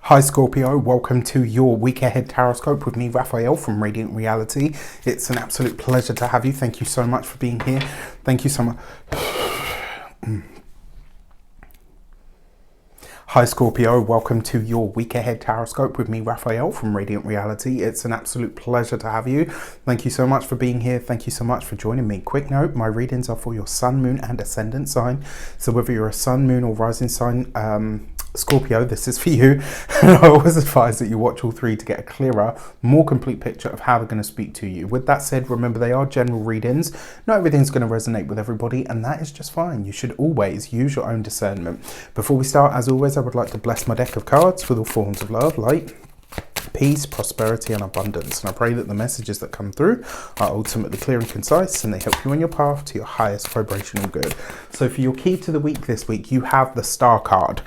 Hi Scorpio, welcome to your week ahead tarot with me, Raphael from Reydiant Reality. It's an absolute pleasure to have you. Thank you so much for being here. Thank you so much. Hi Scorpio, welcome to your week ahead tarot with me, Raphael from Reydiant Reality. It's an absolute pleasure to have you. Thank you so much for being here. Thank you so much for joining me. Quick note, my readings are for your sun, moon and ascendant sign. So whether you're a sun, moon or rising sign, Scorpio, this is for you. And I always advise that you watch all three to get a clearer, more complete picture of how they're going to speak to you. With that said, remember they are general readings. Not everything's going to resonate with everybody, and that is just fine. You should always use your own discernment. Before we start, as always, I would like to bless my deck of cards with all forms of love, light, peace, prosperity and abundance, and I pray that the messages that come through are ultimately clear and concise and they help you on your path to your highest vibrational good. So for your key to the week this week, you have the Star card.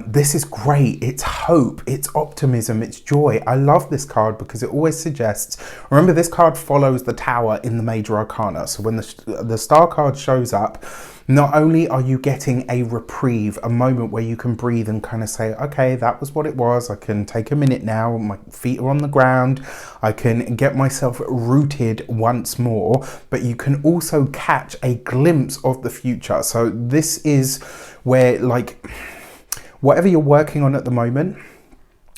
This is great. It's hope, it's optimism, it's joy. I love this card because it always suggests, remember this card follows the Tower in the major arcana. So when the Star card shows up, not only are you getting a reprieve, a moment where you can breathe and kind of say, okay, that was what it was. I can take a minute now. My feet are on the ground. I can get myself rooted once more. But you can also catch a glimpse of the future. So this is where, like, whatever you're working on at the moment,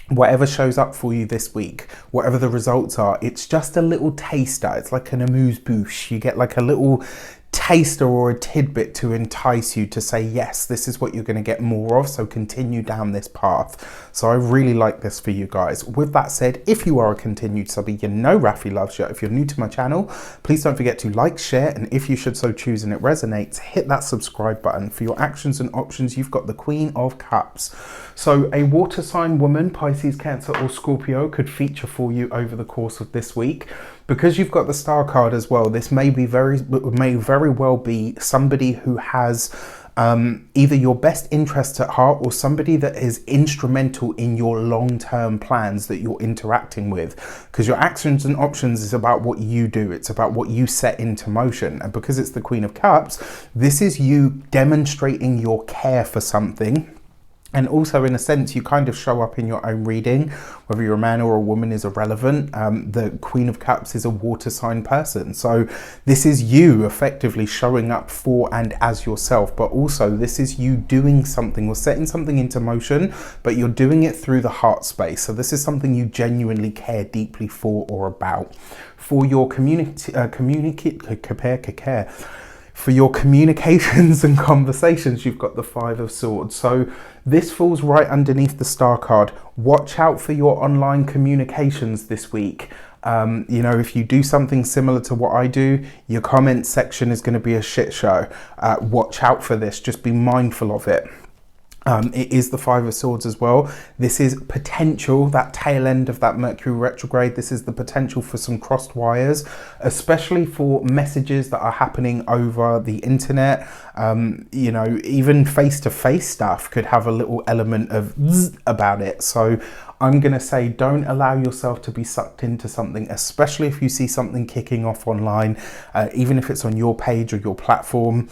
whatever shows up for you this week, whatever the results are, it's just a little taster. It's like an amuse-bouche. You get like a little taster or a tidbit to entice you to say, yes, this is what you're going to get more of, so continue down this path. So I really like this for you guys. With that said, if you are a continued subby, you know Rafi loves you. If you're new to my channel, please don't forget to like, share, and if you should so choose and it resonates, hit that subscribe button. For your actions and options, you've got the Queen of Cups. So a water sign woman, Pisces, Cancer or Scorpio could feature for you over the course of this week. Because you've got the Star card as well, this may very well be somebody who has either your best interests at heart or somebody that is instrumental in your long-term plans that you're interacting with. Because your actions and options is about what you do. It's about what you set into motion. And because it's the Queen of Cups, this is you demonstrating your care for something. And also, in a sense, you kind of show up in your own reading. Whether you're a man or a woman is irrelevant. The Queen of Cups is a water sign person. So this is you effectively showing up for and as yourself. But also, this is you doing something or setting something into motion, but you're doing it through the heart space. So this is something you genuinely care deeply for or about. For your For your communications and conversations, you've got the Five of Swords. So this falls right underneath the Star card. Watch out for your online communications this week. You know, if you do something similar to what I do, your comment section is going to be a shit show. Watch out for this. Just be mindful of it. It is the Five of Swords as well. This is potential, that tail end of that Mercury retrograde. This is the potential for some crossed wires, especially for messages that are happening over the internet. You know, even face-to-face stuff could have a little element of zzz about it. So I'm going to say don't allow yourself to be sucked into something, especially if you see something kicking off online, even if it's on your page or your platform.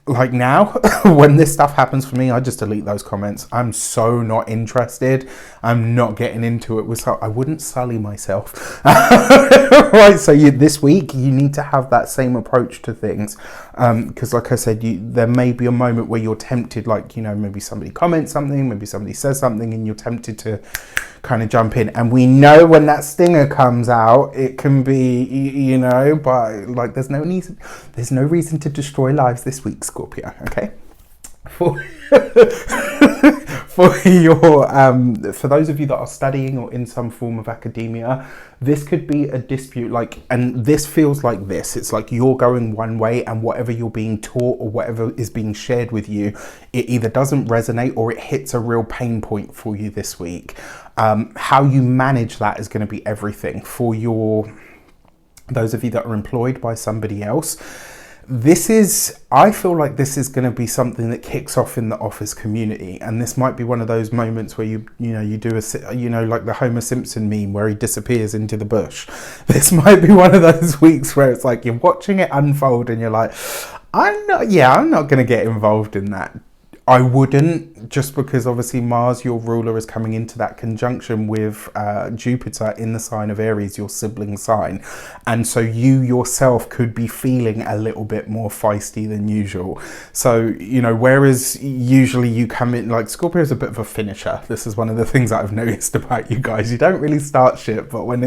Like now, when this stuff happens for me, I just delete those comments. I'm so not interested. I'm not getting into it with. I wouldn't sully myself. Right, so this week you need to have that same approach to things, because like I said, there may be a moment where you're tempted, like, you know, maybe somebody comments something, maybe somebody says something and you're tempted to kind of jump in. And we know when that stinger comes out, it can be, you know, but like there's no reason to destroy lives this week, Scorpio. Okay. For those of you that are studying or in some form of academia, this could be a dispute, like, and this feels like this. It's like you're going one way and whatever you're being taught or whatever is being shared with you, it either doesn't resonate or it hits a real pain point for you this week. How you manage that is going to be everything. For those of you that are employed by somebody else, I feel like this is going to be something that kicks off in the office community, and this might be one of those moments where you do like the Homer Simpson meme where he disappears into the bush. This might be one of those weeks where it's like you're watching it unfold and you're like, I'm not going to get involved in that. I wouldn't. just because obviously Mars, your ruler, is coming into that conjunction with Jupiter in the sign of Aries, your sibling sign. And so you yourself could be feeling a little bit more feisty than usual. So, you know, whereas usually you come in, like Scorpio is a bit of a finisher. This is one of the things that I've noticed about you guys. You don't really start shit, but when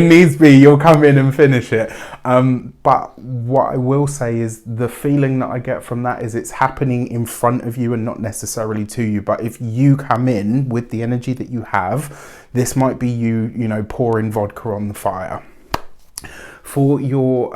needs be, you'll come in and finish it. But what I will say is the feeling that I get from that is it's happening in front of you and not necessarily to you. But if you come in with the energy that you have, this might be you know, pouring vodka on the fire. For your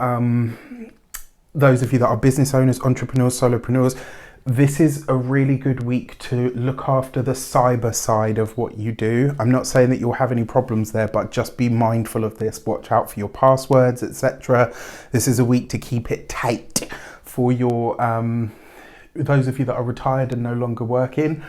those of you that are business owners, entrepreneurs, solopreneurs, this is a really good week to look after the cyber side of what you do. I'm not saying that you'll have any problems there, but just be mindful of this. Watch out for your passwords, etc. This is a week to keep it tight. For your those of you that are retired and no longer working,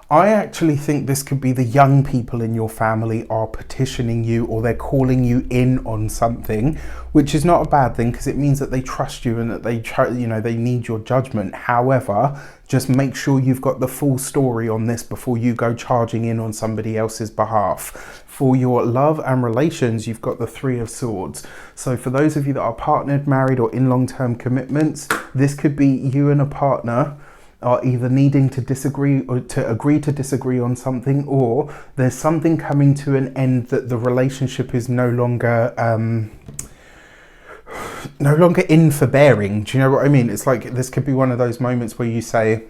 I actually think this could be the young people in your family are petitioning you, or they're calling you in on something, which is not a bad thing because it means that they trust you and that they need your judgment. However, just make sure you've got the full story on this before you go charging in on somebody else's behalf. For your love and relations, you've got the Three of Swords. So for those of you that are partnered, married, or in long-term commitments, this could be you and a partner are either needing to disagree or to agree to disagree on something, or there's something coming to an end that the relationship is no longer in forbearing. Do you know what I mean? It's like this could be one of those moments where you say,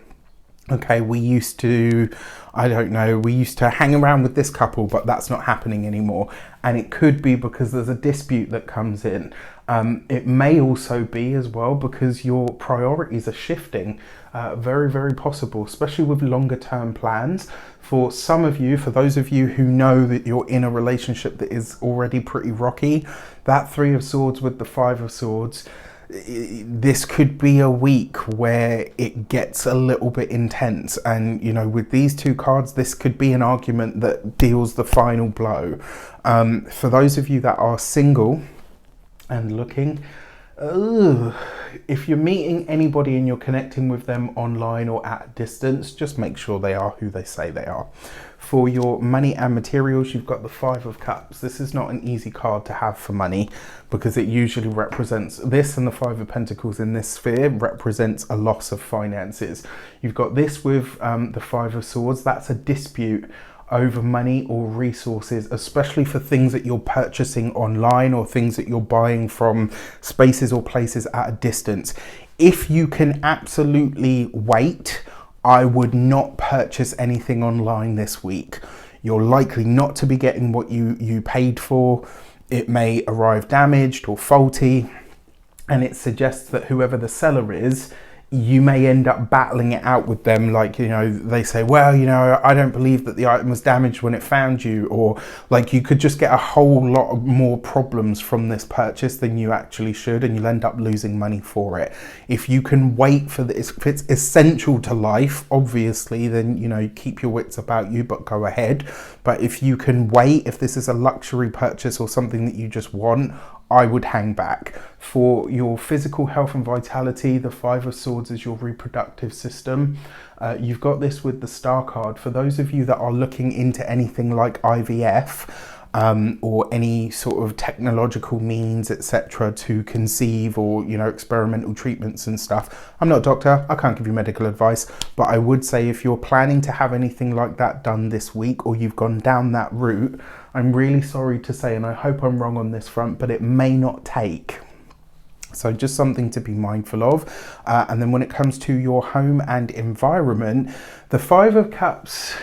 okay, we used to hang around with this couple, but that's not happening anymore. And it could be because there's a dispute that comes in. It may also be as well because your priorities are shifting. Very, very possible, especially with longer term plans. For some of you, for those of you who know that you're in a relationship that is already pretty rocky, that Three of Swords with the Five of Swords, this could be a week where it gets a little bit intense. And, you know, with these two cards, this could be an argument that deals the final blow. For those of you that are single and looking, if you're meeting anybody and you're connecting with them online or at a distance, just make sure they are who they say they are. For your money and materials, you've got the Five of Cups. This is not an easy card to have for money because it usually represents this, and the Five of Pentacles in this sphere represents a loss of finances. You've got this with the Five of Swords. That's a dispute over money or resources, especially for things that you're purchasing online or things that you're buying from spaces or places at a distance. If you can absolutely wait, I would not purchase anything online this week. You're likely not to be getting what you paid for. It may arrive damaged or faulty, and it suggests that whoever the seller is, you may end up battling it out with them. Like, you know, they say, well, you know, I don't believe that the item was damaged when it found you, or like you could just get a whole lot of more problems from this purchase than you actually should, and you'll end up losing money for it. If you can wait for this, if it's essential to life, obviously, then, you know, keep your wits about you, but go ahead. But if you can wait, if this is a luxury purchase or something that you just want, I would hang back. For your physical health and vitality, the Five of Swords is your reproductive system. You've got this with the Star card. For those of you that are looking into anything like IVF or any sort of technological means, etc., to conceive, or, you know, experimental treatments and stuff. I'm not a doctor, I can't give you medical advice, but I would say if you're planning to have anything like that done this week, or you've gone down that route, I'm really sorry to say, and I hope I'm wrong on this front, but it may not take. So just something to be mindful of. And then when it comes to your home and environment, the Five of Cups,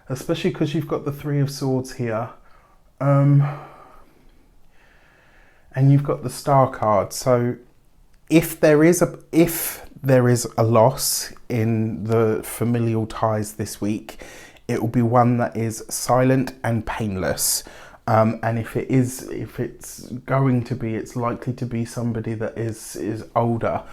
especially because you've got the Three of Swords here, and you've got the Star card. So if there is a loss in the familial ties this week, it will be one that is silent and painless. And if it's going to be, it's likely to be somebody that is older.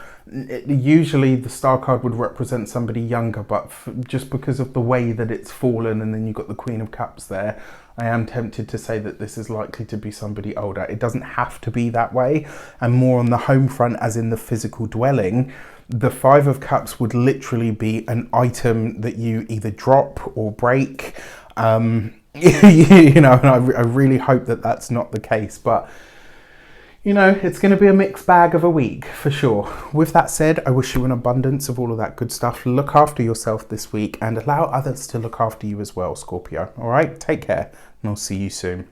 Usually the star card would represent somebody younger, but just because of the way that it's fallen, and then you've got the Queen of Cups there, I am tempted to say that this is likely to be somebody older. It doesn't have to be that way. And more on the home front, as in the physical dwelling, the Five of Cups would literally be an item that you either drop or break. You know, and I really hope that that's not the case, but you know, it's going to be a mixed bag of a week for sure. With that said, I wish you an abundance of all of that good stuff. Look after yourself this week and allow others to look after you as well, Scorpio. All right, take care, and I'll see you soon.